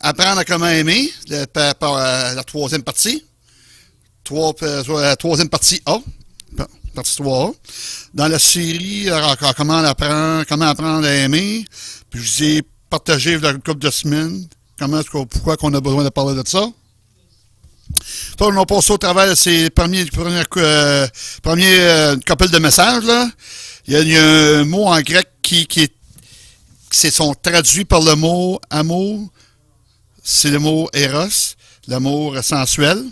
Apprendre à comment aimer, la troisième partie. Troisième partie A. Partie 3A. Dans la série, comment apprendre à aimer. Puis je vous ai partagé il y a une couple de semaines pourquoi on a besoin de parler de ça. On a passé au travers de ces premiers couple de messages. Là. Il y a un mot en grec qui sont traduits par le mot amour. C'est le mot eros, l'amour sensuel.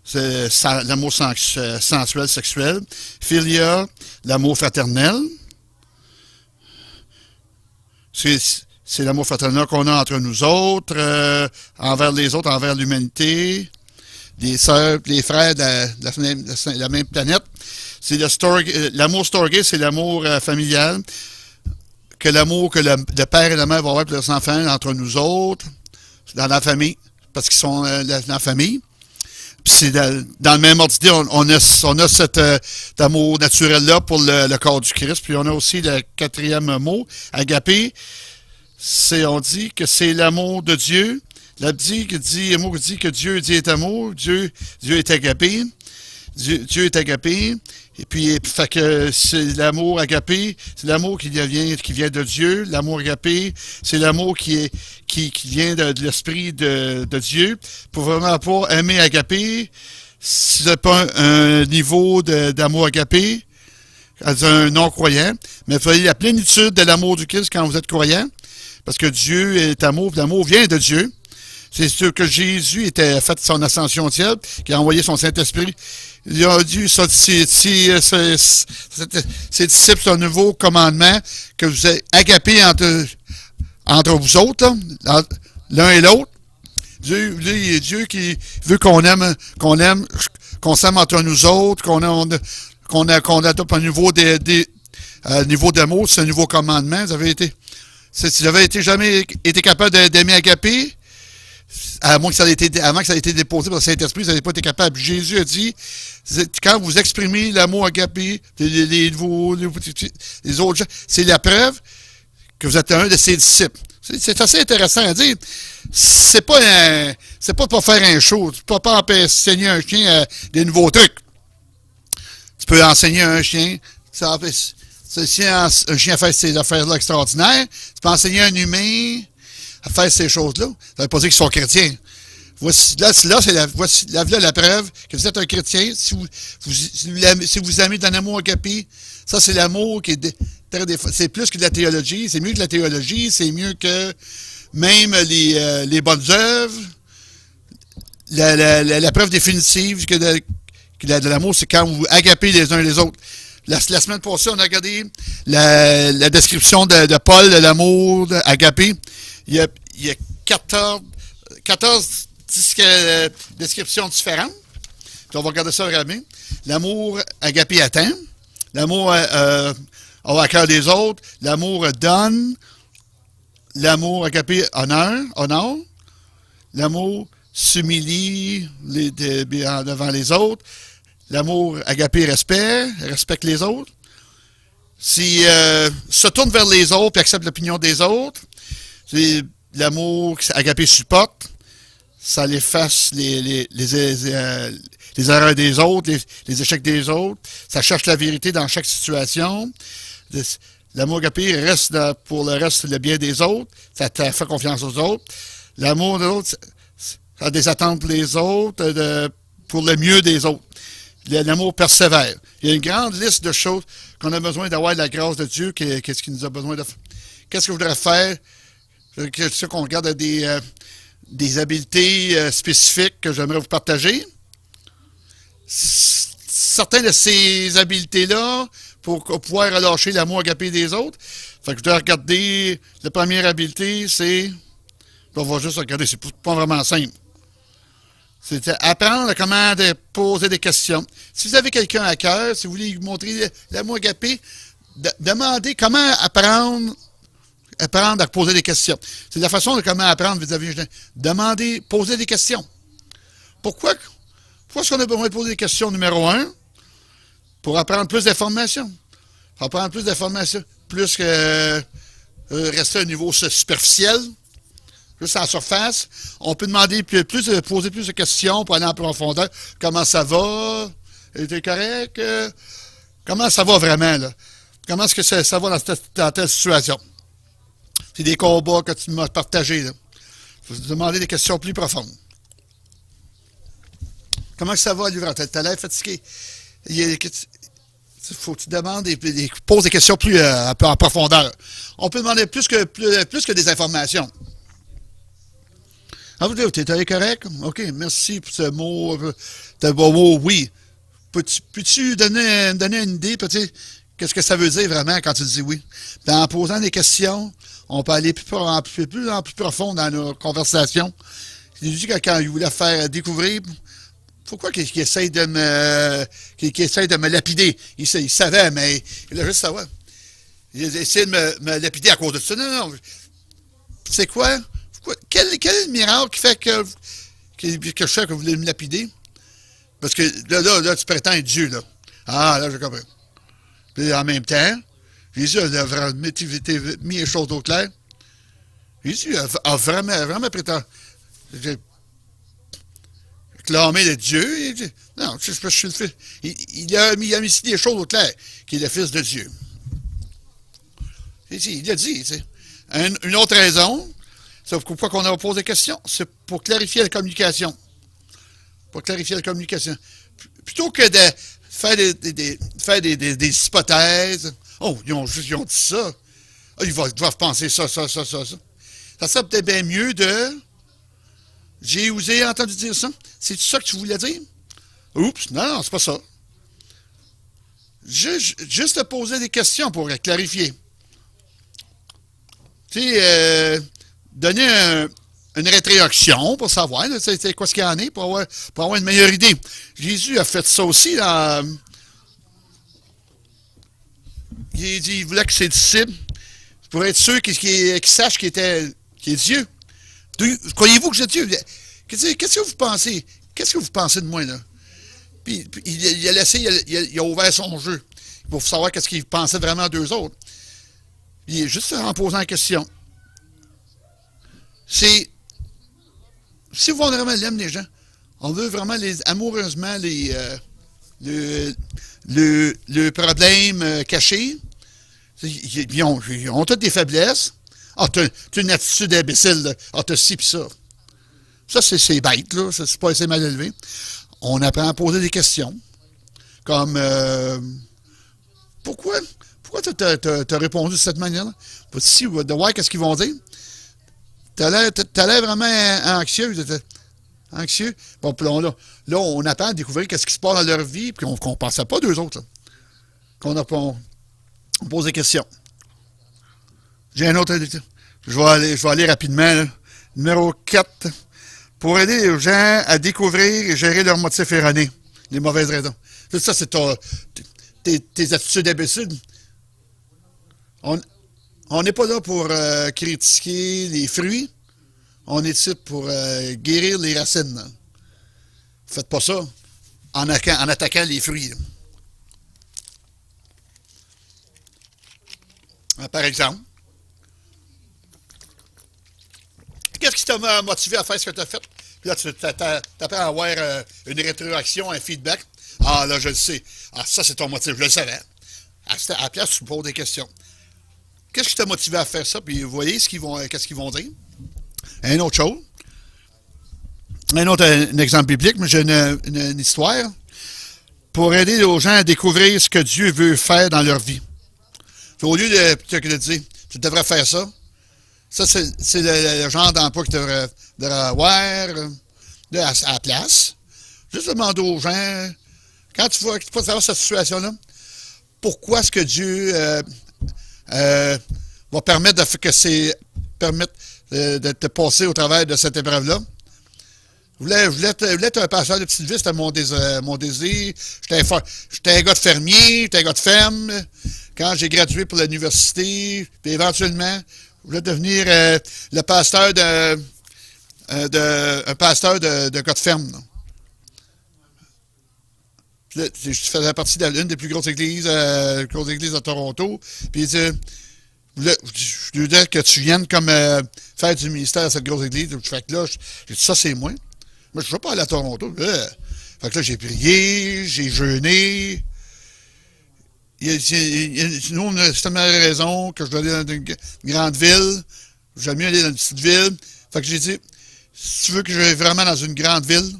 C'est l'amour sensuel, sexuel. Philia, l'amour fraternel. C'est l'amour fraternel qu'on a entre nous autres, envers les autres, envers l'humanité, les sœurs, les frères de la même planète. C'est l'amour storge, c'est l'amour familial, l'amour que le père et la mère vont avoir pour leurs enfants, entre nous autres, dans la famille, parce qu'ils sont dans la famille. Puis c'est dans le même ordre d'idée, on a cet amour naturel-là pour le corps du Christ. Puis on a aussi le quatrième mot, agapé. On dit que c'est l'amour de Dieu. La Bible dit que Dieu est amour. Dieu est agapé. Dieu est agapé. Et puis, fait que c'est l'amour agapé, c'est l'amour qui vient de Dieu. L'amour agapé, c'est l'amour qui vient de l'esprit de Dieu. Pour vraiment pas aimer agapé, si vous n'avez pas un niveau d'amour agapé, un non-croyant, mais vous avez la plénitude de l'amour du Christ quand vous êtes croyant, parce que Dieu est amour, l'amour vient de Dieu. C'est sûr que Jésus était fait son ascension au ciel, qui a envoyé son Saint-Esprit. Il a dit, ses disciples, c'est un nouveau commandement que vous êtes agapés entre vous autres, là, l'un et l'autre. Dieu qui veut qu'on s'aime entre nous autres, qu'on adopte un niveau d'amour, c'est un nouveau commandement. Vous avez jamais été capable d'aimer agapé, avant que ça ait été déposé par le Saint-Esprit, vous n'avez pas été capable. Jésus a dit, quand vous exprimez l'amour agapé, les autres gens, c'est la preuve que vous êtes un de ses disciples. C'est assez intéressant à dire. C'est pas pour faire un show. Tu peux pas enseigner un chien des nouveaux trucs. Tu peux enseigner un chien, si un chien a fait ces affaires-là extraordinaires, tu peux enseigner un humain à faire ces choses-là. Ça ne veut pas dire qu'ils sont chrétiens. Voici la preuve que vous êtes un chrétien. Si vous aimez d'un amour agapé, ça, c'est l'amour qui est c'est plus que de la théologie. C'est mieux que la théologie. C'est mieux que même les bonnes œuvres. La preuve définitive de l'amour, c'est quand vous agapez les uns les autres. La semaine passée, on a regardé la description de Paul de l'amour agapé. Il y a 14 descriptions différentes. Puis on va regarder ça rapidement. L'amour agapé attend. L'amour a à cœur des autres. L'amour donne. L'amour agapé honore. L'amour s'humilie devant les autres. L'amour agapé respecte les autres. Se tourne vers les autres et accepte l'opinion des autres. C'est l'amour agapé supporte. Ça efface les erreurs des autres, les échecs des autres. Ça cherche la vérité dans chaque situation. L'amour agapé reste pour le reste le bien des autres. Ça te fait confiance aux autres. L'amour de l'autre, ça a des attentes pour les autres, pour le mieux des autres. L'amour persévère. Il y a une grande liste de choses qu'on a besoin d'avoir de la grâce de Dieu. Qu'est-ce qu'il nous a besoin de faire? Qu'est-ce que je voudrais faire? C'est sûr qu'on regarde des habiletés spécifiques que j'aimerais vous partager. Certaines de ces habiletés-là, pour pouvoir relâcher l'amour agapé des autres, fait que je dois regarder, la première habileté, on va juste regarder, c'est pas vraiment simple. C'est apprendre comment poser des questions. Si vous avez quelqu'un à cœur, si vous voulez lui montrer l'amour agapé, demandez comment apprendre à poser des questions. C'est la façon de comment apprendre vis-à-vis demandez, poser des questions. Pourquoi est-ce qu'on a besoin de poser des questions numéro 1? Pour apprendre plus d'informations. Pour apprendre plus d'informations. Plus que rester à un niveau superficiel. juste à la surface. On peut demander poser plus de questions pour aller en profondeur. Comment ça va? T'es correct? Comment ça va vraiment, là? Comment est-ce que ça va dans telle situation? C'est des combats que tu m'as partagés, là. Je vais te demander des questions plus profondes. Comment ça va, Livre? T'as l'air fatigué. Il faut que tu demandes poses des questions plus en profondeur. On peut demander plus que des informations. Ah, vous dites, t'es correct? OK, merci pour ce mot. Ce beau mot, oui. Peux-tu donner une idée, peut-être, qu'est-ce que ça veut dire vraiment quand tu dis oui? Puis en posant des questions, on peut aller plus en plus profond dans nos conversations. J'ai dit que quand il voulait faire découvrir, pourquoi qu'il essaye de me lapider? Il savait, mais il a juste savoir. Il a essayé de me lapider à cause de ça. Non. C'est quoi? Quel est le miracle qui fait que je sais que vous voulez me lapider? Parce que là, tu prétends être Dieu, là. Ah, là, j'ai compris. Puis en même temps, Jésus a mis les choses au clair. Jésus a vraiment prétendu clamé de Dieu. Il dit, non, je suis le fils. Il a mis ici les choses au clair, qu'il est le fils de Dieu. Il a dit, tu sais. Une autre raison, c'est pourquoi on a posé des questions, c'est pour clarifier la communication. Pour clarifier la communication. Plutôt que de faire des hypothèses. Oh, ils ont dit ça. Oh, ils doivent penser ça. Ça serait peut-être bien mieux de... J'ai entendu dire ça. C'est ça que tu voulais dire? Oups, non, c'est pas ça. Juste te poser des questions pour clarifier. Tu sais, donner une rétroaction pour savoir c'est quoi ce qu'il y en est, pour avoir une meilleure idée. Jésus a fait ça aussi. Il voulait que ses disciples, pour être sûr qu'ils sachent qu'il est Dieu. Croyez-vous que j'ai Dieu? Qu'est-ce que vous pensez? Qu'est-ce que vous pensez de moi, là? Puis il a laissé, il a ouvert son jeu pour savoir qu'est-ce qu'il pensait vraiment d'eux autres. Puis juste en posant la question. Si on vraiment l'aime les gens, on veut vraiment amoureusement le problème caché. Ils ont toutes des faiblesses. Ah, t'as une attitude imbécile, là. Ah, t'as ci pis ça. Ça, c'est bête, là. C'est pas assez mal élevé. On apprend à poser des questions. Comme, pourquoi t'as répondu de cette manière-là? Si, de voir qu'est-ce qu'ils vont dire. T'as l'air vraiment anxieux. Anxieux. Bon, puis là, on apprend à découvrir qu'est-ce qui se passe dans leur vie, puis qu'on ne pensait pas d'eux autres, là. On pose des questions. J'ai un autre. Je vais aller rapidement, là. Numéro 4. Pour aider les gens à découvrir et gérer leurs motifs erronés, les mauvaises raisons. Ça, c'est tes attitudes imbéciles. On n'est pas là pour critiquer les fruits. On est ici pour guérir les racines. Faites pas ça en attaquant les fruits. Par exemple, qu'est-ce qui t'a motivé à faire ce que tu as fait? Puis là, tu apprends à avoir une rétroaction, un feedback. Ah, là, je le sais. Ah, ça, c'est ton motif. Je le savais. À la place, tu me poses des questions. Qu'est-ce qui t'a motivé à faire ça? Puis vous voyez qu'est-ce qu'ils vont dire. Une autre chose. Un exemple biblique, mais j'ai une histoire. Pour aider les gens à découvrir ce que Dieu veut faire dans leur vie. Au lieu de dire, tu devrais faire ça. Ça, c'est le genre d'emploi que tu devrais avoir à la place. Juste demander aux gens, quand tu vas savoir cette situation-là, pourquoi est-ce que Dieu va permettre de te passer au travers de cette épreuve-là? Je voulais être un pasteur de petite vie, c'était mon désir. J'étais un gars de fermier, j'étais un gars de ferme. Quand j'ai gradué pour l'université, puis éventuellement, je voulais devenir le pasteur un pasteur de gars de ferme. Je faisais partie d'une des plus grosses églises de Toronto. Puis Je veux dire que tu viennes comme faire du ministère à cette grosse église. Fait que là, j'ai dit, ça, c'est moi. Moi, je ne vais pas aller à Toronto. Fait que là, j'ai prié, j'ai jeûné. Sinon, c'est tellement raison que je dois aller dans une grande ville. J'aime mieux aller dans une petite ville. Fait que j'ai dit, si tu veux que je vais vraiment dans une grande ville,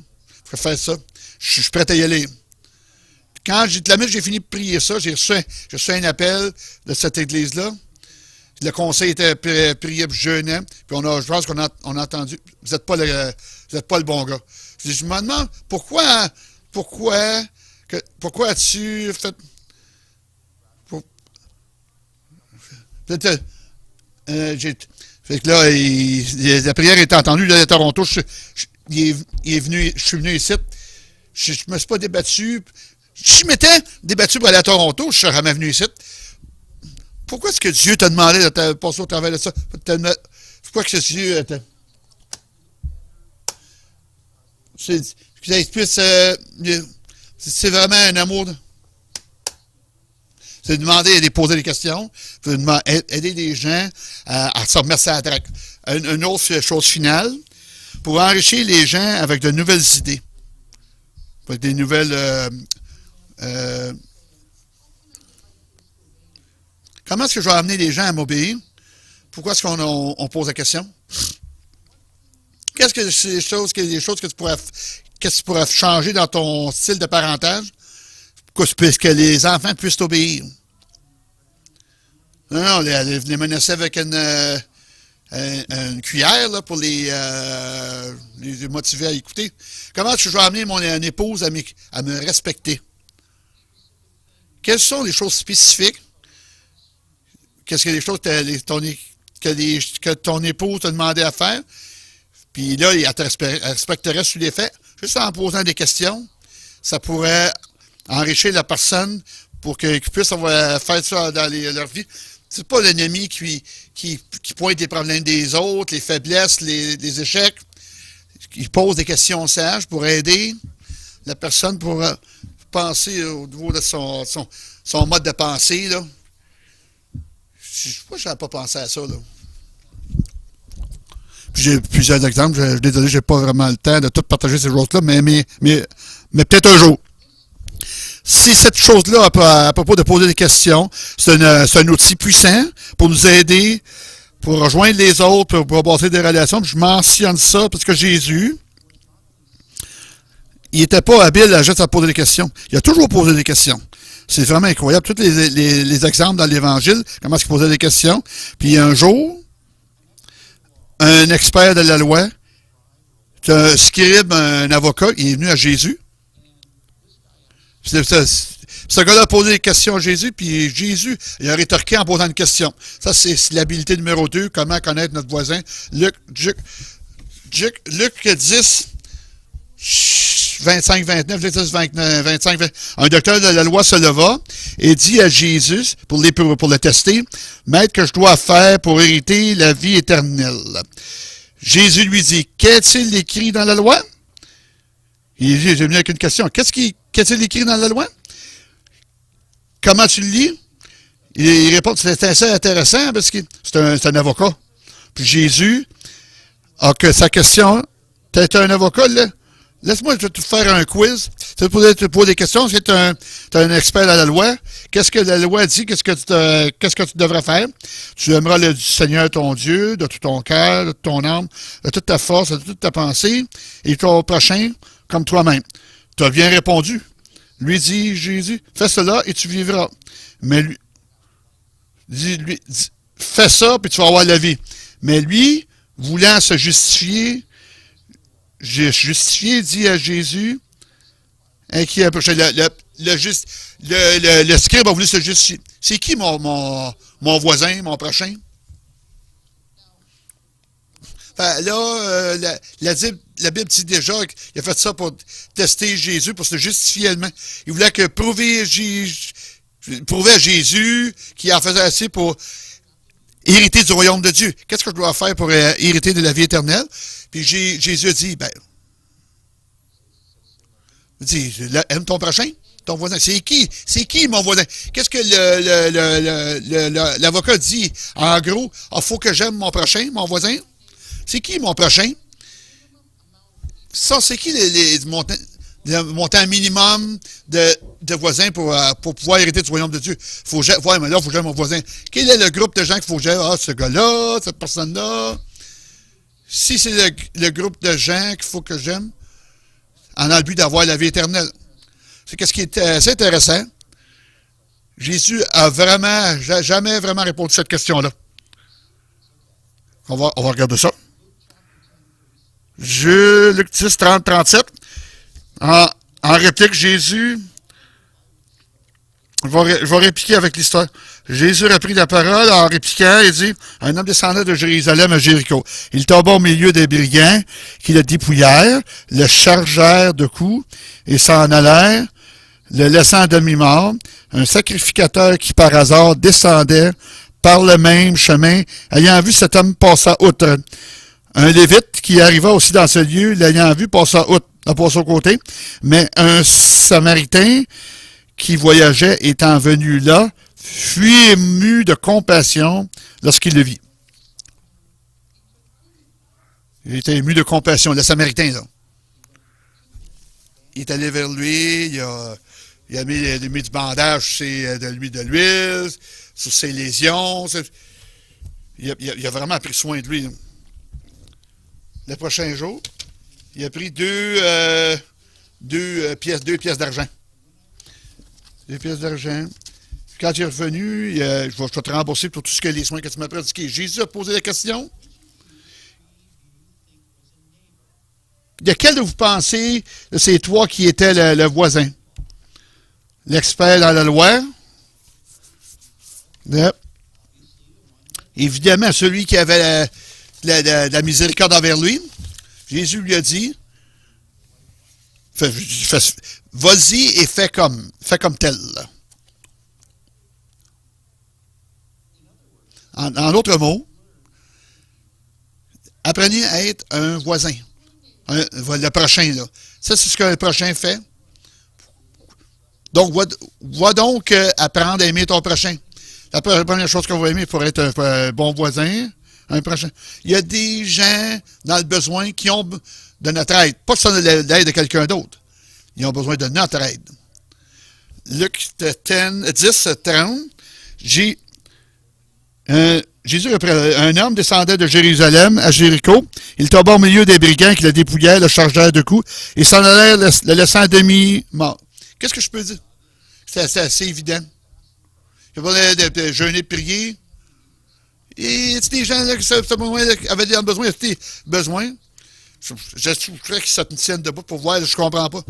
je peux faire ça. Je suis prêt à y aller. Quand j'ai fini de prier ça, j'ai reçu un appel de cette église-là. Le conseil était prié, puis jeûnait. Puis je pense qu'on a entendu, vous n'êtes pas le bon gars. Je me demande, pourquoi as-tu fait... Fait que là, la prière est entendue là, à Toronto. Je suis venu ici. Je ne me suis pas débattu. Si je m'étais débattu pour aller à Toronto, je serais jamais venu ici. Pourquoi est-ce que Dieu t'a demandé de passer au travers de ça? Pourquoi que Dieu t'a... C'est vraiment un amour. C'est demander de poser des questions, aider les gens à se remettre à la traque. Une autre chose finale, pour enrichir les gens avec de nouvelles idées, avec des nouvelles... comment est-ce que je vais amener les gens à m'obéir? Pourquoi est-ce qu'on pose la question? Qu'est-ce que c'est des choses que tu pourrais changer dans ton style de parentage pour que les enfants puissent t'obéir? Non, les menacer avec une cuillère là, pour les motiver à écouter. Comment est-ce que je vais amener mon épouse à me respecter? Quelles sont les choses spécifiques? Qu'est-ce que les choses que ton épouse t'a demandé à faire? Puis là, elle te respecterait sur les faits. Juste en posant des questions, ça pourrait enrichir la personne pour qu'ils puissent faire ça dans leur vie. C'est pas l'ennemi qui pointe les problèmes des autres, les faiblesses, les échecs. Il pose des questions sages pour aider la personne pour penser au niveau de son mode de pensée, là. Moi, je n'avais pas pensé à ça, là. Puis j'ai plusieurs exemples. Désolé, je n'ai pas vraiment le temps de tout partager ces choses-là, mais peut-être un jour. Si cette chose-là, à propos de poser des questions, c'est un outil puissant pour nous aider, pour rejoindre les autres, pour bâtir des relations. Puis je mentionne ça parce que Jésus, il n'était pas habile juste à poser des questions. Il a toujours posé des questions. C'est vraiment incroyable. Tous les exemples dans l'Évangile, comment est-ce qu'il posait des questions. Puis un jour, un expert de la loi, un scribe, un avocat, il est venu à Jésus. Ce gars-là a posé des questions à Jésus, puis Jésus, il a rétorqué en posant une question. Ça, c'est l'habilité numéro 2, comment connaître notre voisin. Luc 10, 25, 29, 25, 20. Un docteur de la loi se leva et dit à Jésus, pour le tester, « Maître, que je dois faire pour hériter la vie éternelle? » Jésus lui dit, « Qu'est-il écrit dans la loi? » Il dit, j'ai venu avec une question. Qu'est-il écrit dans la loi? Comment tu le lis? Il répond, c'est assez intéressant parce que c'est un avocat. Puis Jésus a que sa question, t'es un avocat, là? Laisse-moi te faire un quiz. Tu te poser des questions. Tu es un expert dans la loi. Qu'est-ce que la loi dit? Qu'est-ce que tu devrais faire? Tu aimeras le Seigneur ton Dieu de tout ton cœur, de toute ton âme, de toute ta force, de toute ta pensée, et ton prochain comme toi-même. Tu as bien répondu. Lui dit Jésus, fais cela et tu vivras. Mais lui, fais ça puis tu vas avoir la vie. Mais lui, voulant se justifier, dit à Jésus, hein, qui approchait le scribe a voulu se justifier. C'est qui mon voisin, mon prochain? Enfin, là, la Bible dit déjà qu'il a fait ça pour tester Jésus, pour se justifier elle-même. Il voulait prouver à Jésus qu'il en faisait assez pour hériter du royaume de Dieu. Qu'est-ce que je dois faire pour hériter de la vie éternelle? Puis Jésus a dit, aime ton prochain. ton voisin. C'est qui? C'est qui, mon voisin? Qu'est-ce que l'avocat dit? En gros, il faut que j'aime mon prochain, mon voisin. C'est qui, mon prochain? Ça, c'est qui le montant minimum de voisins pour pouvoir hériter du royaume de Dieu? Ouais, mais là, il faut que j'aime mon voisin. Quel est le groupe de gens qu'il faut que j'aime? Ah, ce gars-là, cette personne-là. Si c'est le groupe de gens qu'il faut que j'aime, en a le but d'avoir la vie éternelle. C'est ce qui est assez intéressant. Jésus a jamais vraiment répondu à cette question-là. On va regarder ça. Luc 10, 30, 37. En réplique, Jésus, je vais répliquer avec l'histoire. Jésus reprit la parole en répliquant et dit, un homme descendait de Jérusalem à Jéricho. Il tomba au milieu des brigands qui le dépouillèrent, le chargèrent de coups et s'en allèrent, le laissant à demi-mort. Un sacrificateur qui par hasard descendait par le même chemin, ayant vu cet homme passer outre. Un lévite qui arriva aussi dans ce lieu, l'ayant vu passer outre, a passé au côté, mais un samaritain qui voyageait étant venu là, fut ému de compassion lorsqu'il le vit. Il était ému de compassion, le samaritain, là. Il est allé vers lui, il a mis du bandage de l'huile, sur ses lésions. Il a vraiment pris soin de lui, là. Le prochain jour, il a pris deux pièces d'argent. 2 pièces d'argent. Quand il est revenu, je vais te rembourser pour tout ce que les soins que tu m'as pratiqués. Jésus a posé la question. De quel de vous pensez de ces trois qui étaient le voisin? L'expert dans la loi? Yep. Évidemment, celui qui avait la miséricorde envers lui. Jésus lui a dit, vas-y et fais comme tel. En d'autres mots, apprenez à être un voisin. Le prochain, là. Ça, c'est ce qu'un prochain fait. Donc, va donc apprendre à aimer ton prochain. La première chose qu'on va aimer pour être un bon voisin, un prochain. Il y a des gens dans le besoin qui ont de notre aide. Pas seulement l'aide de quelqu'un d'autre. Ils ont besoin de notre aide. Luc 10, 30. Jésus reprit, un homme descendait de Jérusalem à Jéricho. Il tomba au milieu des brigands qui le dépouillaient, le chargèrent de coups, et s'en allèrent le laissant à demi-mort. Qu'est-ce que je peux dire? C'est assez évident. Il n'y a pas de jeûner, de prier. Et des gens là, qui avaient besoin, je trouverais qu'ils se tiennent debout pour voir, je ne comprends pas.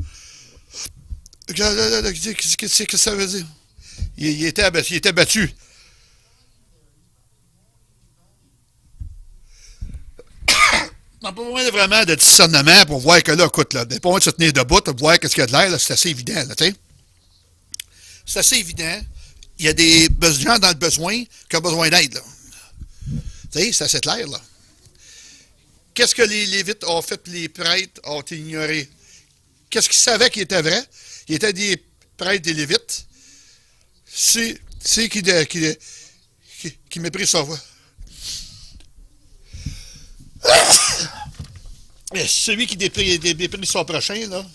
Qu'est-ce que ça veut dire? Il était battu. On n'a pas besoin vraiment de discernement pour voir que là, écoute, là, pas besoin de se tenir debout pour voir qu'est-ce qu'il y a de l'air, là, c'est assez évident, là, tu sais. C'est assez évident. Il y a des gens dans le besoin qui ont besoin d'aide, là. Tu sais, c'est assez clair, là. Qu'est-ce que les Lévites ont fait, les prêtres ont ignoré? Qu'est-ce qu'ils savaient qui était vrai? Il était des prêtres des Lévites. C'est qui méprisent sa voix. Celui qui déprise son prochain, là,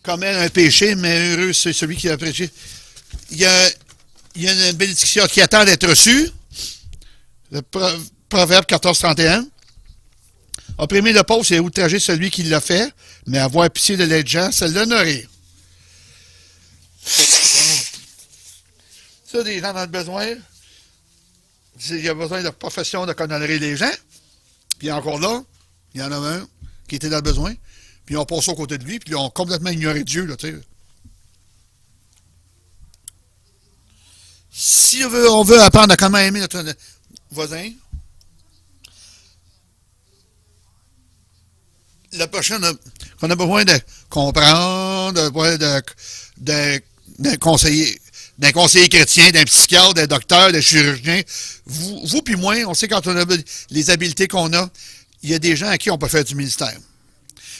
commet un péché, mais heureux, c'est celui qui a péché. Il y a une bénédiction qui attend d'être reçue. Le Proverbe 14, 31. Opprimer le pauvre, c'est outrager celui qui l'a fait, mais avoir pitié de l'aide gens, c'est l'honorer. Ça, des gens dans le besoin, il y a besoin de profession de honorer les gens. Puis encore là, il y en a un qui était dans le besoin, puis ils ont passé aux côtés de lui, puis ils ont complètement ignoré Dieu, là, tu sais. Si on veut apprendre à comment aimer notre voisin, la prochaine qu'on a besoin de comprendre, d'un conseiller chrétien, d'un psychiatre, d'un docteur, d'un chirurgien. Vous puis moi, on sait quand on a les habiletés qu'on a, il y a des gens à qui on peut faire du ministère.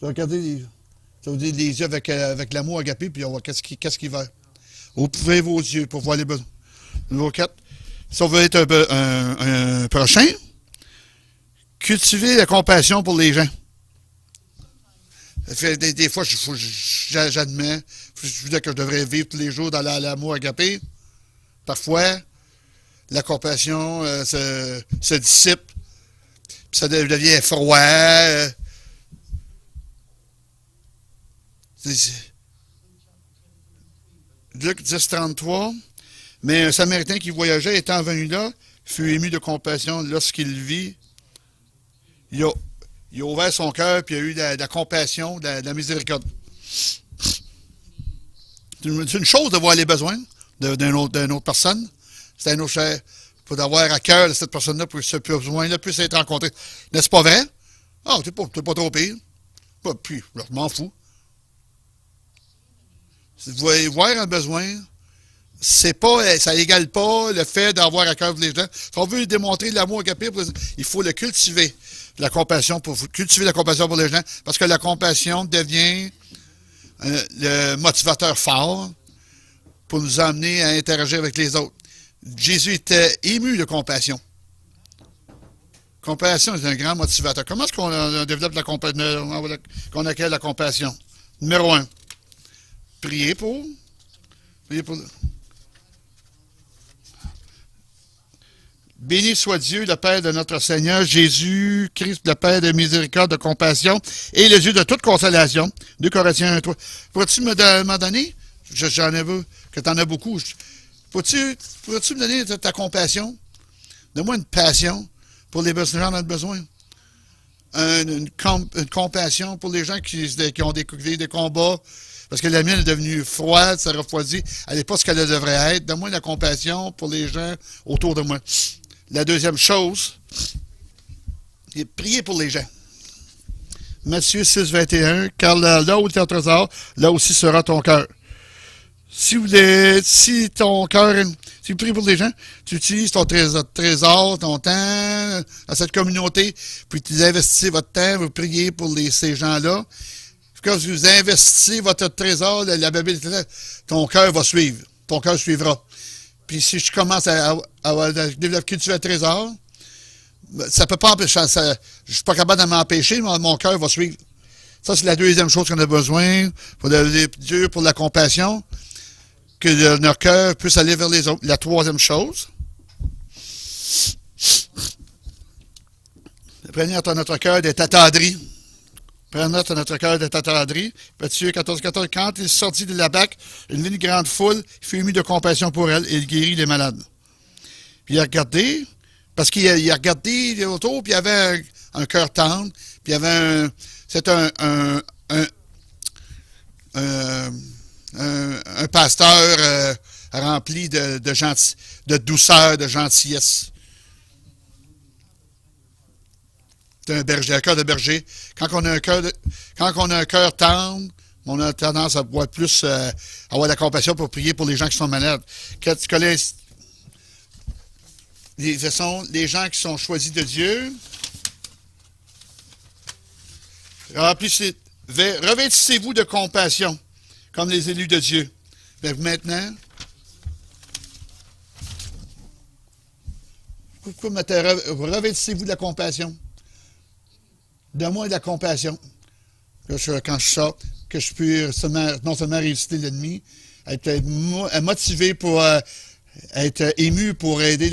Ça vous dire les yeux avec l'amour agapé, puis on voit qu'est-ce qui va. Ouvrez vos yeux pour voir les besoins. Numéro 4. Si on veut être un prochain, cultiver la compassion pour les gens. Ça fait des fois, j'admets, je dis que je devrais vivre tous les jours dans l'amour agapé. Parfois, la compassion se dissipe, puis ça devient froid. Luc 10, 33. Mais un Samaritain qui voyageait, étant venu là, fut ému de compassion lorsqu'il vit. Il a ouvert son cœur, puis il a eu de la compassion, de la miséricorde. C'est une chose de voir les besoins d'une autre personne. C'est un autre cher. Il faut avoir à cœur de cette personne-là pour que ce besoin-là puisse être rencontré. N'est-ce pas vrai? Ah, t'es pas trop pire. Puis, je m'en fous. Vous voyez, voir un besoin, ça n'égale pas le fait d'avoir à cœur les gens. Si on veut démontrer l'amour agapé, il faut le cultiver. Cultiver la compassion pour les gens, parce que la compassion devient le motivateur fort pour nous amener à interagir avec les autres. Jésus était ému de compassion. Compassion est un grand motivateur. Comment est-ce qu'on développe la compassion, qu'on acquiert la compassion? Numéro 1. Priez pour. Béni soit Dieu, le Père de notre Seigneur, Jésus-Christ, le Père de miséricorde, de compassion, et le Dieu de toute consolation. 2 Corinthiens 1, 3. Pourrais-tu m'en donner? J'en ai vu, que tu en as beaucoup. Pourrais-tu me donner ta compassion? Donne-moi une passion pour les gens dans le besoin. Une compassion pour les gens qui ont des combats, parce que la mienne est devenue froide, ça refroidit. Elle n'est pas ce qu'elle devrait être. Donne-moi la compassion pour les gens autour de moi. La deuxième chose, c'est prier pour les gens. Matthieu 6, 21, car là où est ton trésor, là aussi sera ton cœur. Si ton cœur, si tu pries pour les gens, tu utilises ton trésor, ton temps, à cette communauté, puis tu investis votre temps, vous priez pour ces gens-là. Quand vous investissez votre trésor, la Bible, ton cœur va suivre. Ton cœur suivra. Puis si je commence à cultiver le trésor, ça peut pas empêcher. Je suis pas capable de m'empêcher, mais mon cœur va suivre. Ça, c'est la deuxième chose qu'on a besoin. Pour Dieu, pour la compassion, que notre cœur puisse aller vers les autres. La troisième chose, prenez à notre cœur d'être attendri. Prenez note à notre cœur d'être attendri. Matthieu 14, 14. Quand il sortit de la barque, il vit une grande foule, il fut ému de compassion pour elle et il guérit les malades. Puis il a regardé, parce qu'il a regardé autour, puis il y avait un cœur tendre, puis il y avait un pasteur rempli de douceur, de gentillesse. Un berger, un cœur de berger. Quand on a un cœur tendre, on a tendance à avoir plus avoir de la compassion pour prier pour les gens qui sont malades. Ce sont les gens qui sont choisis de Dieu. Revêtissez-vous de compassion, comme les élus de Dieu. Mais maintenant, revêtissez-vous de la compassion. Donne-moi de la compassion. Quand je sors, que je puisse non seulement résister l'ennemi, être motivé pour être ému pour aider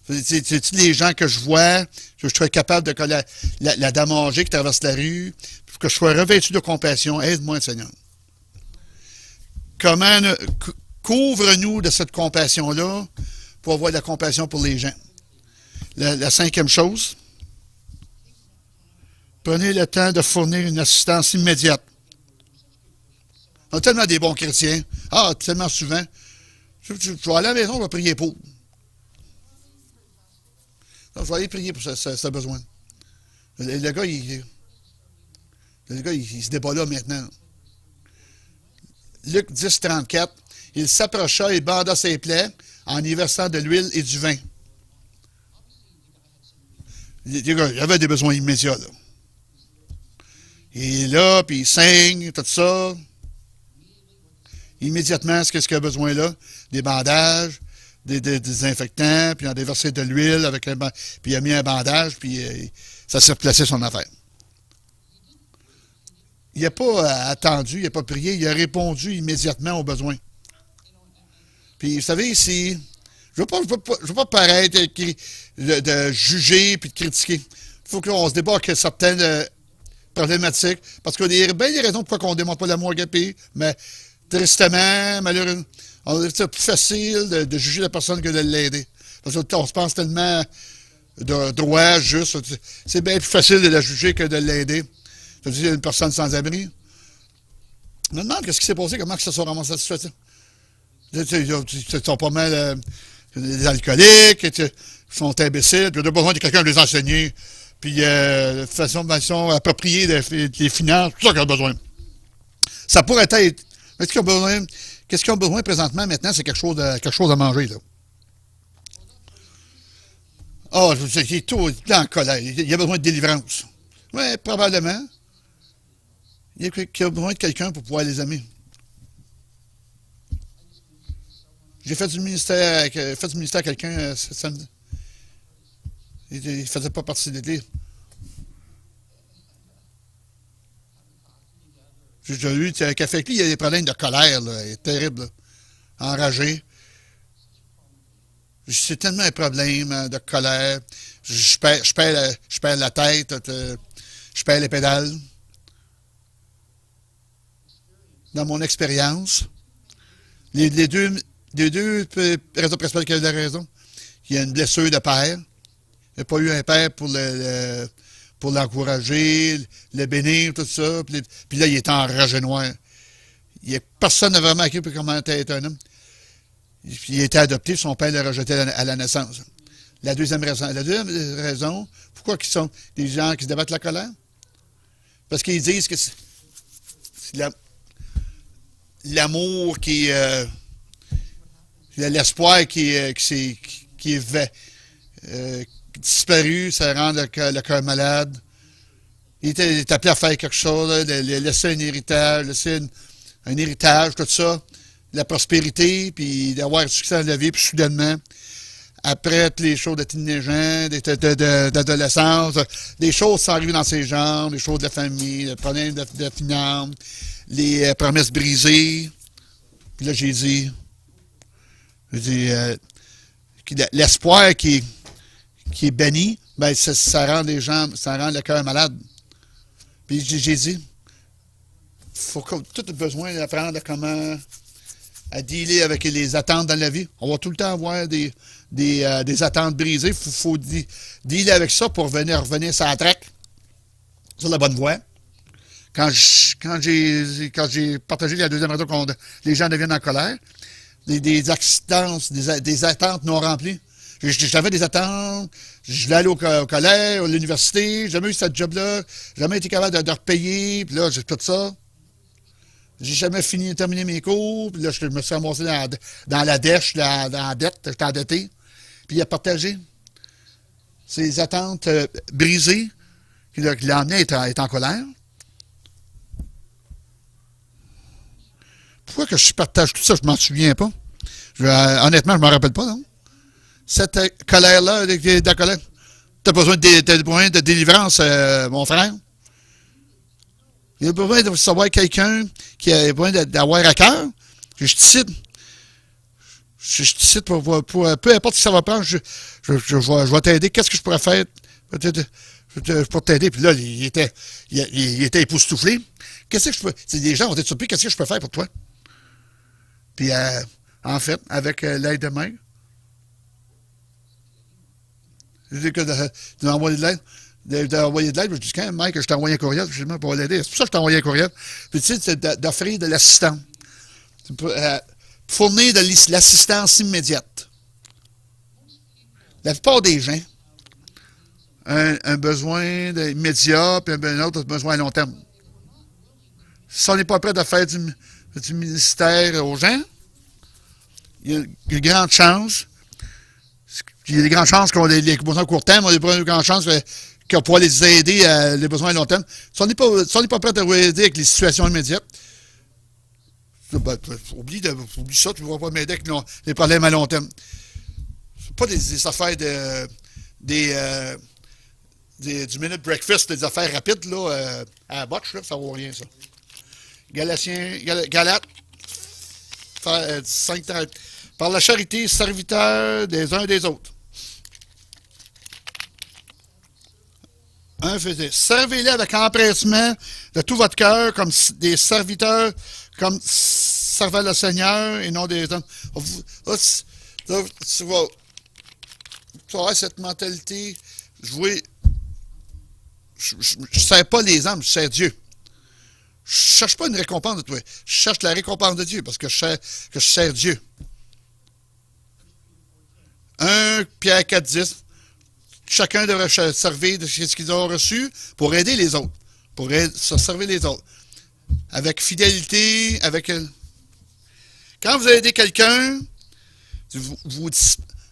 c'est les gens que je vois, je serais capable de la damager qui traverse la rue, pour que je sois revêtu de compassion. Aide-moi, Seigneur. Couvre-nous de cette compassion-là pour avoir de la compassion pour les gens. La cinquième chose, prenez le temps de fournir une assistance immédiate. On a tellement des bons chrétiens. Tellement souvent. Je vais aller à la maison, je vais prier pour. Donc, je vais aller prier pour ce besoin. Le gars, il se débat là maintenant. Luc 10, 34. Il s'approcha et banda ses plaies en y versant de l'huile et du vin. Il y avait des besoins immédiats, là. Il est là, puis il saigne, tout ça. Immédiatement, qu'est-ce qu'il a besoin là? Des bandages, des désinfectants, puis il a déversé de l'huile, puis il a mis un bandage, puis ça s'est replacé son affaire. Il n'a pas attendu, il n'a pas prié, il a répondu immédiatement aux besoins. Puis, vous savez, si je ne veux pas paraître de juger puis de critiquer. Il faut qu'on se débat avec certaines problématiques, parce qu'il y a bien des raisons pourquoi on ne démontre pas l'amour agapé, mais tristement, malheureusement, c'est plus facile de juger la personne que de l'aider. Parce qu'on se pense tellement de droit, juste. C'est bien plus facile de la juger que de l'aider. C'est-à-dire une personne sans abri. Je me demande qu'est-ce qui s'est passé, comment que ça s'est ramassé la situation. Ils sont pas mal des alcooliques, ils sont imbéciles, puis il y a besoin de quelqu'un de les enseigner, puis de façon appropriée des finances, tout ça qu'ils ont besoin. Ça pourrait être. Mais qu'est-ce qu'ils ont besoin présentement maintenant, c'est quelque chose à manger, là. Ah, il est tout en colère. Il a besoin de délivrance. Oui, probablement. Il a besoin de quelqu'un pour pouvoir les aimer. J'ai fait du ministère à quelqu'un ce samedi. Il ne faisait pas partie de l'Église. J'ai déjà eu un café avec lui, il a des problèmes de colère, là. Il est terrible, là. Enragé. C'est tellement un problème de colère. Je perds la tête, je perds les pédales. Dans mon expérience, les deux raisons principales qu'il y a eu de la raison, il y a une blessure de père. Il n'y a pas eu un père pour l'encourager, le bénir, tout ça. Puis là, il est enragé noir. Personne n'a vraiment acquis comment être un homme. Puis il a été adopté, son père l'a rejeté à la naissance. La deuxième raison, pourquoi ils sont des gens qui se débattent la colère? Parce qu'ils disent que c'est l'amour l'espoir qui est disparu, ça rend le cœur malade. Il est appelé à faire quelque chose, laisser un héritage, tout ça, la prospérité, puis d'avoir du succès dans la vie, puis soudainement, après toutes les choses de teenagers, d'adolescence, des choses sont arrivées dans ses jambes, les choses de la famille, les problèmes de finances, les promesses brisées. Puis là, j'ai dit, l'espoir qui est béni, ben ça rend le cœur malade. Puis j'ai dit, faut que tout a besoin d'apprendre à dealer avec les attentes dans la vie. On va tout le temps avoir des attentes brisées. Il faut dealer avec ça pour revenir sur la traque, sur la bonne voie. Quand j'ai partagé la deuxième raison que les gens deviennent en colère, des attentes non remplies. J'avais des attentes, je voulais aller au collège, à l'université, j'ai jamais eu ce job-là, jamais été capable de repayer, puis là, j'ai tout ça. J'ai jamais terminé mes cours, puis là, je me suis ramassé dans la dèche, dans la dette, j'étais endetté. Puis il a partagé ses attentes brisées, qui l'a amené à être en colère. Pourquoi que je partage tout ça? Je m'en souviens pas. Honnêtement, je ne m'en rappelle pas, non? Cette colère-là, de la colère. T'as besoin de délivrance, mon frère. Il a besoin de savoir quelqu'un qui a besoin d'avoir à cœur. Je te cite. Je te cite pour peu importe ce que ça va prendre, je vais t'aider. Qu'est-ce que je pourrais faire pour t'aider? Puis là, il était époustouflé. Qu'est-ce que je peux. Les gens vont être surpris. Qu'est-ce que je peux faire pour toi? Puis, en fait, avec l'aide de main, je dis que tu m'as envoyé de l'aide. D'envoyer de l'aide, je dis quand même, Mike, je t'ai envoyé un courriel, justement, pour l'aider. C'est pour ça que je t'ai envoyé un courriel. Puis, tu sais, c'est d'offrir de l'assistance. Fournir de l'assistance immédiate. La plupart des gens, un besoin immédiat, puis un autre besoin à long terme. Si on n'est pas prêt à faire du ministère aux gens, il y a une grande chance. Il y a des grandes chances qu'on ait des besoins à court terme, il y a des grandes chances qu'on pourra les aider à les besoins à long terme. Si on n'est pas prêt à vous aider avec les situations immédiates, ben, oublie ça, tu ne vas pas m'aider avec les problèmes à long terme. C'est pas des affaires du minute breakfast, des affaires rapides là, à la botche, là, ça vaut rien, ça. Galates, 5:30. Par la charité, serviteurs des uns et des autres. Servez-les avec empressement de tout votre cœur, comme des serviteurs, comme servant le Seigneur et non des hommes. Tu vas avoir cette mentalité. Je ne sers pas les hommes, je sers Dieu. Je ne cherche pas une récompense de toi. Je cherche la récompense de Dieu parce que je sers Dieu. 1 Pierre 4:10. Chacun devrait servir de ce qu'ils ont reçu pour aider les autres. Pour servir les autres. Avec fidélité, Quand vous aidez quelqu'un,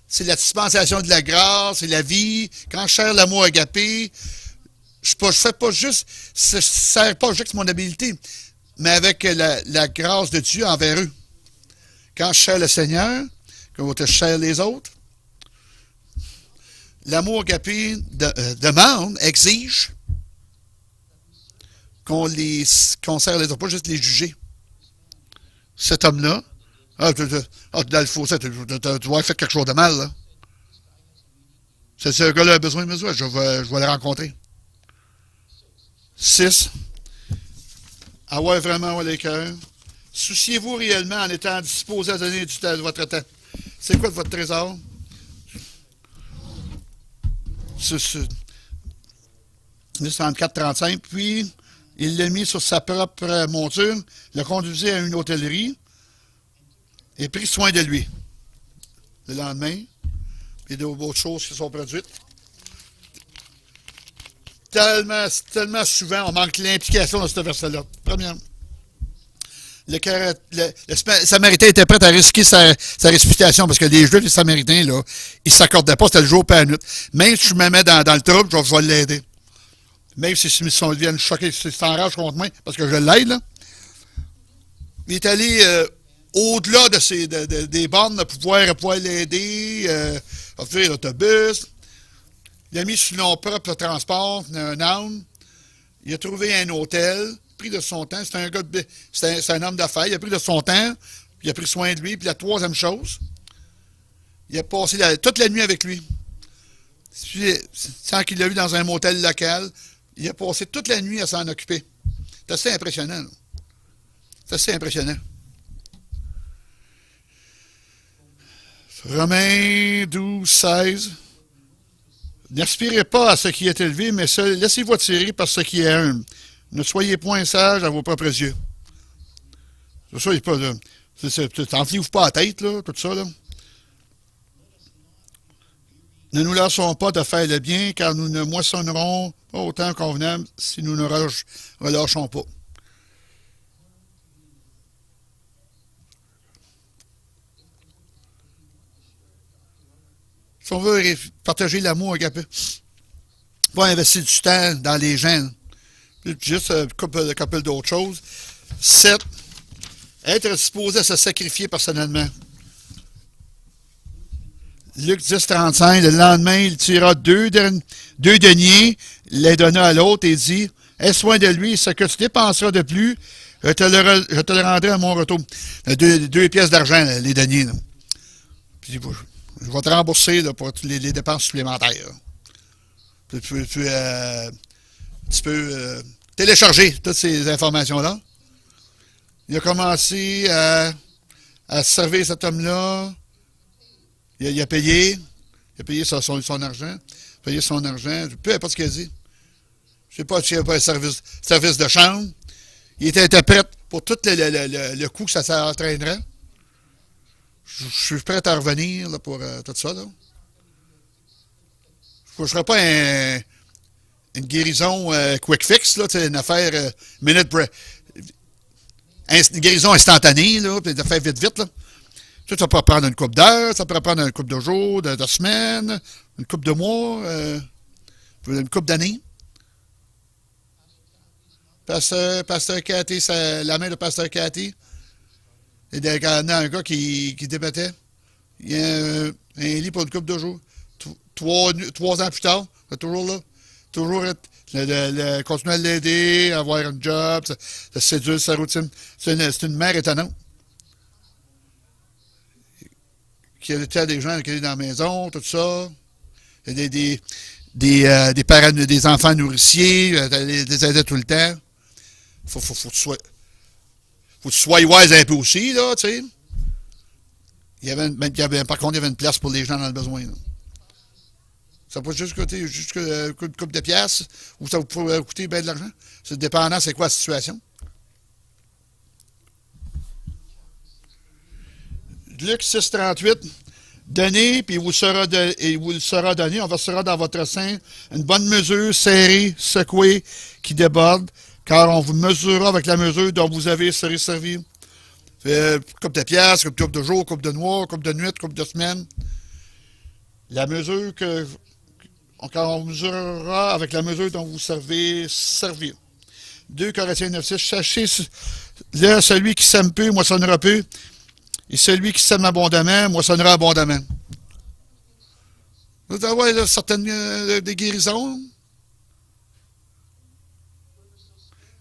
c'est la dispensation de la grâce, c'est la vie. Quand je sers l'amour agapé, je ne sers pas juste mon habileté, mais avec la grâce de Dieu envers eux. Quand je sers le Seigneur, quand je sers les autres, l'amour agapé demande, exige qu'on sert les autres, pas juste les juger. Cet homme-là, dans le fossé, tu dois faire quelque chose de mal, là. Ce gars-là a besoin de mesure, je vais le rencontrer. 6. Avoir vraiment les cœurs. Souciez-vous réellement en étant disposé à donner du temps de votre temps. C'est quoi votre trésor? Luc 34-35. Puis, il l'a mis sur sa propre monture, le conduisit à une hôtellerie et prit soin de lui. Le lendemain, il y a d'autres choses qui sont produites. Tellement souvent, on manque l'implication dans ce verset-là. Premièrement, le Samaritain était prêt à risquer sa réputation parce que les Juifs et les Samaritains, là, ils ne s'accordaient pas, c'était le jour pas la nuit. Même si je me mets dans le trouble, je vais l'aider. Même si ils viennent choquer, s'ils s'enragent contre moi parce que je l'aide, là. Il est allé au-delà des bornes de pouvoir l'aider, offrir l'autobus. Il a mis sur son propre transport un âne. Il a trouvé un hôtel, pris de son temps. C'est un homme d'affaires. Il a pris de son temps, il a pris soin de lui. Puis la troisième chose, il a passé toute la nuit avec lui. Sans qu'il l'a vu dans un motel local, il a passé toute la nuit à s'en occuper. C'est assez impressionnant. Là. C'est assez impressionnant. Romains 12-16. N'aspirez pas à ce qui est élevé, mais laissez-vous attirer par ce qui est humble. Ne soyez point sages à vos propres yeux. Ne soyez pas là. T'enflez-vous pas la tête, là, tout ça, là. Ne nous lassons pas de faire le bien, car nous ne moissonnerons pas autant convenable si nous ne relâchons pas. Si on veut partager l'amour agapé, pas investir du temps dans les gens. Juste un couple d'autres choses. 7. Être disposé à se sacrifier personnellement. Luc 10-35, le lendemain, il tira deux deniers, les donna à l'autre et dit, aie soin de lui, ce que tu dépenseras de plus, je te le rendrai à mon retour. 2 pièces d'argent, les deniers. Là. Puis, je vais te rembourser là, pour les dépenses supplémentaires. Tu peux télécharger toutes ces informations-là. Il a commencé à servir cet homme-là. Il a payé. Il a payé son argent. Payé son argent. Peu importe ce qu'il a dit. Je ne sais pas s'il n'y a pas un service de chambre. Il était prêt pour tout le coût que ça entraînerait. Je suis prêt à revenir là, pour tout ça. Là. Je ne ferai pas une guérison quick fix, là, une affaire une guérison instantanée, là, puis une affaire vite. Là. Ça peut prendre une couple d'heures, ça peut prendre une couple de jours, de semaines, une couple de mois. une couple d'années. Pasteur Cathy, la main de Pasteur Cathy. Il y a un gars qui débattait. Il y a un lit pour une couple de jours. 3 ans plus tard, il est toujours là. Toujours continuer à l'aider, avoir un job, ça séduire sa routine. C'est une mère étonnante. Qui a des gens qui sont dans la maison, tout ça. Il y a des parents, des enfants nourriciers, les aider tout le temps. Faut que tu sois wise un peu aussi, là, tu sais. Par contre, il y avait une place pour les gens dans le besoin. Là. Ça peut juste coûter une couple de piastres ou ça peut coûter bien de l'argent. C'est dépendant, c'est quoi la situation. Luc 6,38. Donnez, puis il vous sera donné. On versera dans votre sein une bonne mesure, serrée, secouée, qui déborde, car on vous mesurera avec la mesure dont vous avez serez servi. Coupe de piastres, coupe de jours, coupe de mois, coupe de nuit, coupe de semaine. La mesure quand on mesurera avec la mesure dont vous servez servir. 2 Corinthiens 9,6. Sachez, là, celui qui sème peu, moissonnera peu. Et celui qui sème abondamment, moissonnera abondamment. Vous allez avoir certaines des guérisons.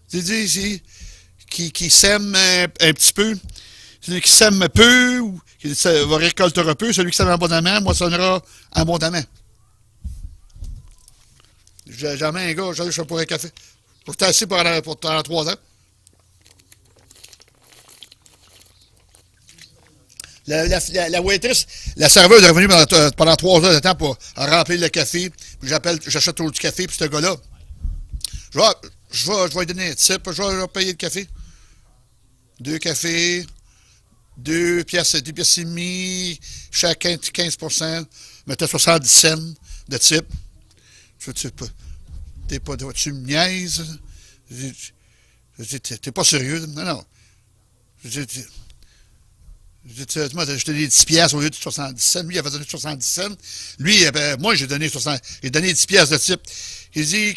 C'est dit ici, qui sème un petit peu. Celui qui sème peu, ou qui va récoltera peu. Celui qui sème abondamment, moissonnera abondamment. Jamais un gars, je suis pour un café. Pour t'être assis pendant 3 ans. La waitress, la serveuse est revenue pendant 3 heures de temps pour remplir le café. J'achète tout du café, puis ce gars-là, je vais lui donner un type, je vais leur payer le café. 2 cafés, 2 pièces et demi, chacun 15%, mettez 70 cents de type. Tu me niaises? T'es pas sérieux? Non. Moi, je te donné 10 piastres au lieu de 70 cents. Lui, il avait donné 70 cents. Lui, moi, j'ai donné 10 piastres de type. Il dit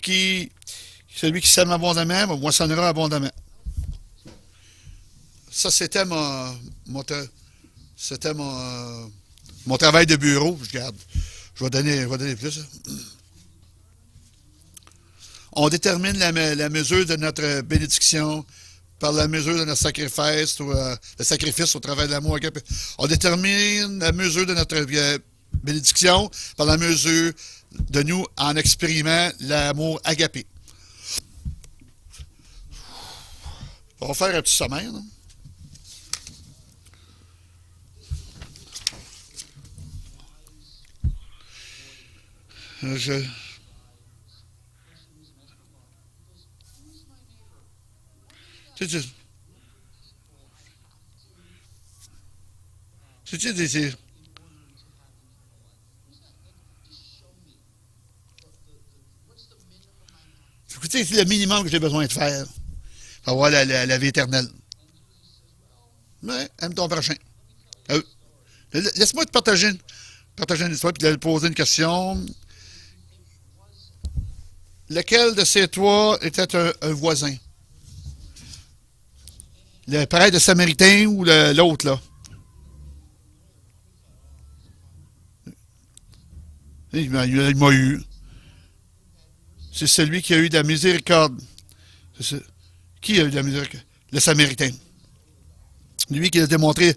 celui qui sème abondamment, moissonnera abondamment. Ça, c'était mon travail de bureau. Je vais donner plus. On détermine la mesure de notre bénédiction par la mesure de notre sacrifice, le sacrifice au travers de l'amour agapé. On détermine la mesure de notre bénédiction par la mesure de nous en expérimentant l'amour agapé. On va faire un petit sommaire. Non? C'est le minimum que j'ai besoin de faire pour avoir la vie éternelle. Mais aime ton prochain. Laisse-moi te partager une histoire et te poser une question. Lequel de ces trois était un voisin? Le prêtre samaritain ou l'autre, là? Il m'a eu. C'est celui qui a eu de la miséricorde. Qui a eu de la miséricorde? Le samaritain. Lui qui a montré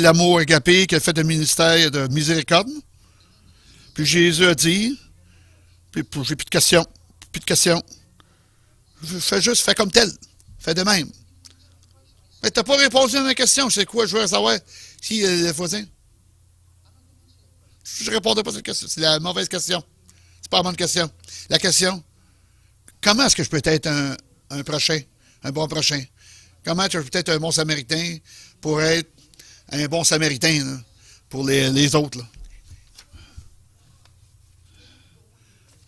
l'amour agapé, qui a fait un ministère de miséricorde. Puis Jésus a dit, puis j'ai plus de questions. Fais comme tel. Fais de même. Mais t'as pas répondu à ma question. C'est quoi? Je veux savoir qui est le voisin. Je ne répondais pas à cette question. C'est la mauvaise question. C'est pas la bonne question. La question, comment est-ce que je peux être un prochain, un bon prochain? Comment est-ce que je peux être un bon samaritain pour être un bon samaritain là, pour les autres? Là?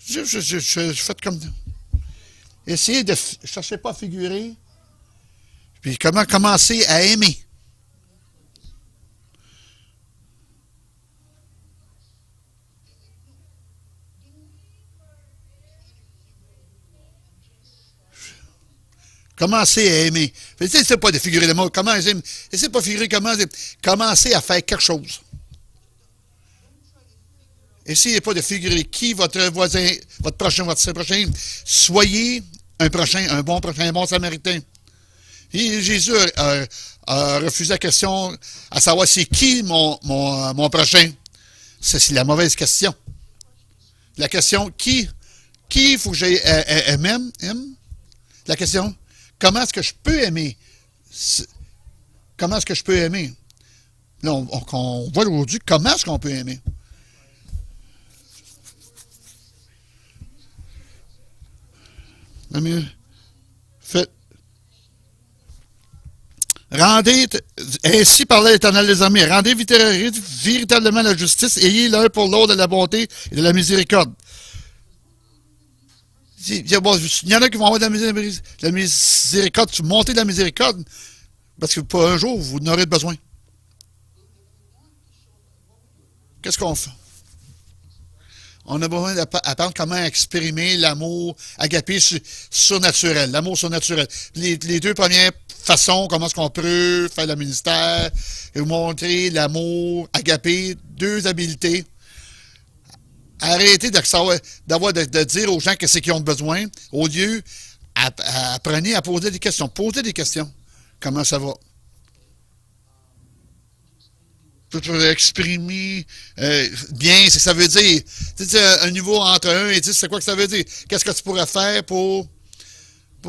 Je fais comme... Essayez de... cherchez pas à figurer. Puis comment commencer à aimer? Commencez à aimer. Essayez pas de figurer le mot. Essayez pas de figurer comment. Commencez à faire quelque chose. Essayez pas de figurer qui votre voisin, votre prochain. Soyez un bon samaritain. Et Jésus a refusé la question à savoir c'est qui mon prochain. C'est la mauvaise question. La question qui faut que j'aille aime? La question, comment est-ce que je peux aimer? Comment est-ce que je peux aimer? Là, on voit aujourd'hui comment est-ce qu'on peut aimer. Faites. Rendez, ainsi parlait l'Éternel des armées, rendez véritablement la justice, ayez l'un pour l'autre de la bonté et de la miséricorde. Il y en a qui vont avoir de la miséricorde, monter de la miséricorde, parce que pour un jour, vous en aurez besoin. Qu'est-ce qu'on fait? On a besoin d'apprendre comment exprimer l'amour agapé surnaturel, l'amour surnaturel. Les deux premières façons, comment est-ce qu'on peut faire le ministère et vous montrer l'amour agapé, deux habiletés. Arrêtez de dire aux gens qu'est-ce qu'ils ont besoin. Au lieu, apprenez à poser des questions. Posez des questions. Comment ça va? Exprimer bien, c'est ça veut dire. Tu sais, un niveau entre 1 et 10, c'est quoi que ça veut dire? Qu'est-ce que tu pourrais faire pour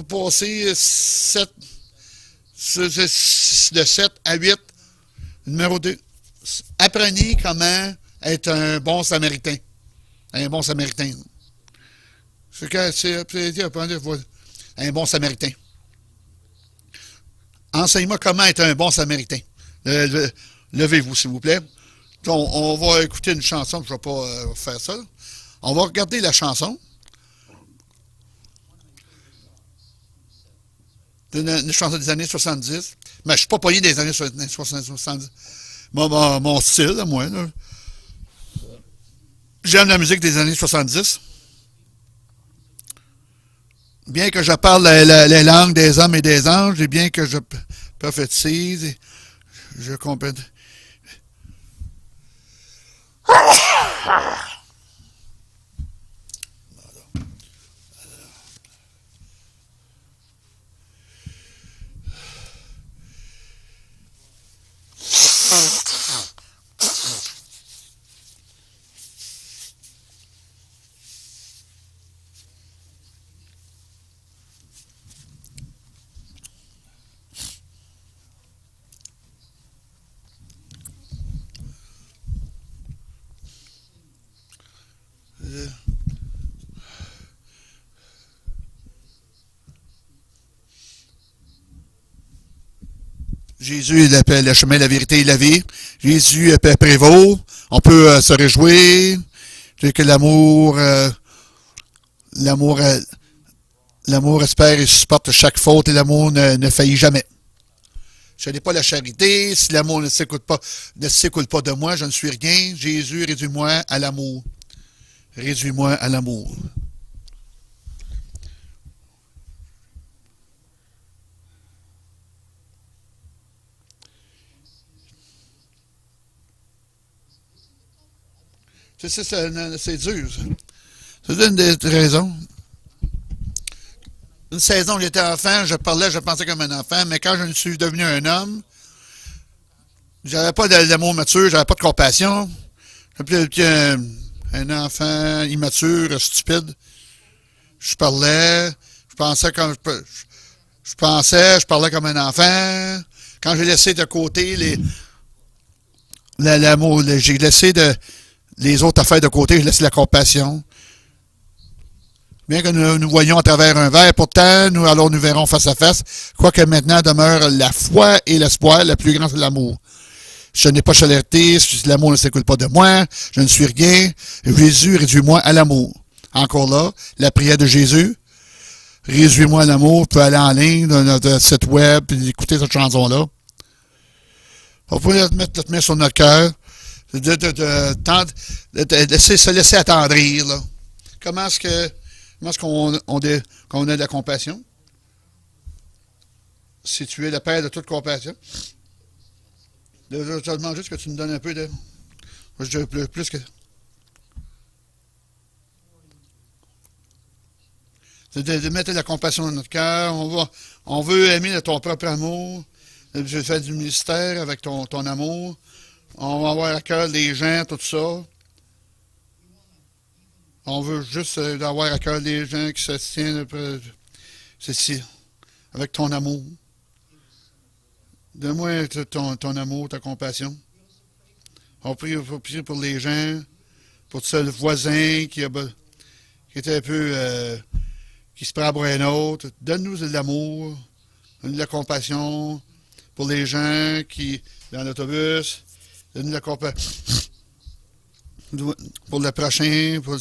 passer de 7 à 8? Numéro 2. Apprenez comment être un bon samaritain. Un bon samaritain. C'est un bon samaritain. Enseigne-moi comment être un bon samaritain. Levez-vous, s'il vous plaît. On va écouter une chanson, je ne vais pas faire ça. On va regarder la chanson. Une chanson des années 70. Mais je ne suis pas pogné des années 70. Mon style, moi. Là. J'aime la musique des années 70. Bien que je parle les langues des hommes et des anges, et bien que je prophétise, et je comprends. Jésus est le chemin, la vérité et la vie. Jésus prévaut. On peut se réjouir. Que l'amour espère et supporte chaque faute et l'amour ne faillit jamais. Je n'ai pas la charité. Si l'amour ne s'écoule pas de moi, je ne suis rien. Jésus, réduis-moi à l'amour. Réduis-moi à l'amour. C'est dur, ça. C'est une des raisons. Une saison où j'étais enfant, je pensais comme un enfant, mais quand je suis devenu un homme, j'avais pas d'amour mature, j'avais pas de compassion. J'étais un enfant immature, stupide. Je parlais comme un enfant. Quand j'ai laissé de côté l'amour, j'ai laissé les autres affaires de côté, j'ai laissé la compassion. Bien que nous voyons à travers un verre, pourtant, nous verrons face à face, quoique maintenant demeure la foi et l'espoir, le plus grand c'est l'amour. Je n'ai pas chalerté, si l'amour ne s'écoule pas de moi, je ne suis rien. Jésus, réduis-moi à l'amour. Encore là, la prière de Jésus, réduis-moi à l'amour, vous pouvez aller en ligne dans notre site web et écouter cette chanson-là. On peut mettre notre main sur notre cœur, de se laisser attendrir. Là. Comment est-ce qu'on a de la compassion? si tu es le Père de toute compassion. Je te demande juste que tu me donnes un peu de... Je dirais plus que... C'est de mettre la compassion dans notre cœur. On veut aimer de ton propre amour. Je fais du ministère avec ton amour. On va avoir à cœur les gens, tout ça. On veut juste avoir à cœur les gens qui se tiennent ceci, avec ton amour. Donne-moi ton amour, ta compassion. On prie pour les gens, pour ce voisin qui était un peu... qui se prend pour un autre. Donne-nous de l'amour, donne-nous de la compassion pour les gens qui, dans l'autobus, donne-nous de la compassion pour le prochain, pour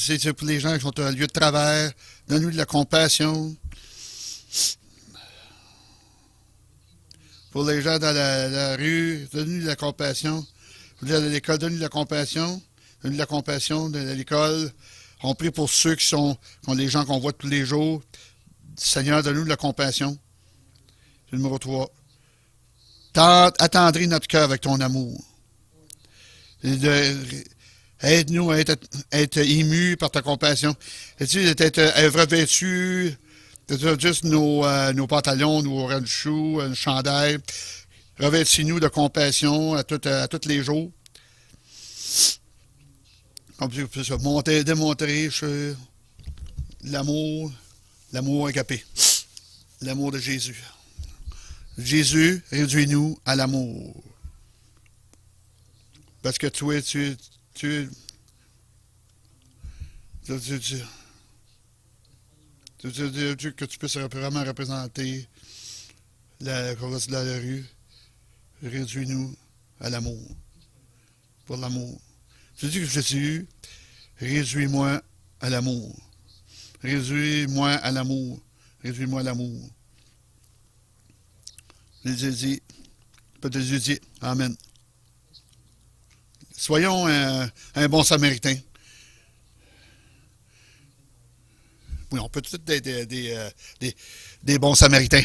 les gens qui sont à un lieu de travail, donne-nous de la compassion. Pour les gens dans la rue, donne-nous de la compassion. Pour les gens de l'école, donne-nous de la compassion. Donne-nous de la compassion de l'école. On prie pour ceux qui ont les gens qu'on voit tous les jours. Seigneur, donne-nous de la compassion. Numéro 3. Attendris notre cœur avec ton amour. Aide-nous à être émus par ta compassion. Aide-nous à être revêtus de juste nos pantalons, nos oranges choux, un chandail. Revêtis-nous de compassion à tous les jours. On peut démontrer l'amour agapé, l'amour de Jésus. Jésus, réduis-nous à l'amour. Parce que tu es que tu puisses vraiment représenter la rue. Réduis-nous à l'amour. Pour l'amour. Je dis que Jésus, réduis-moi à l'amour. Réduis-moi à l'amour. Réduis-moi à l'amour. Jésus dit, Amen. Soyons un bon samaritain. Oui, on peut tous être des bons samaritains.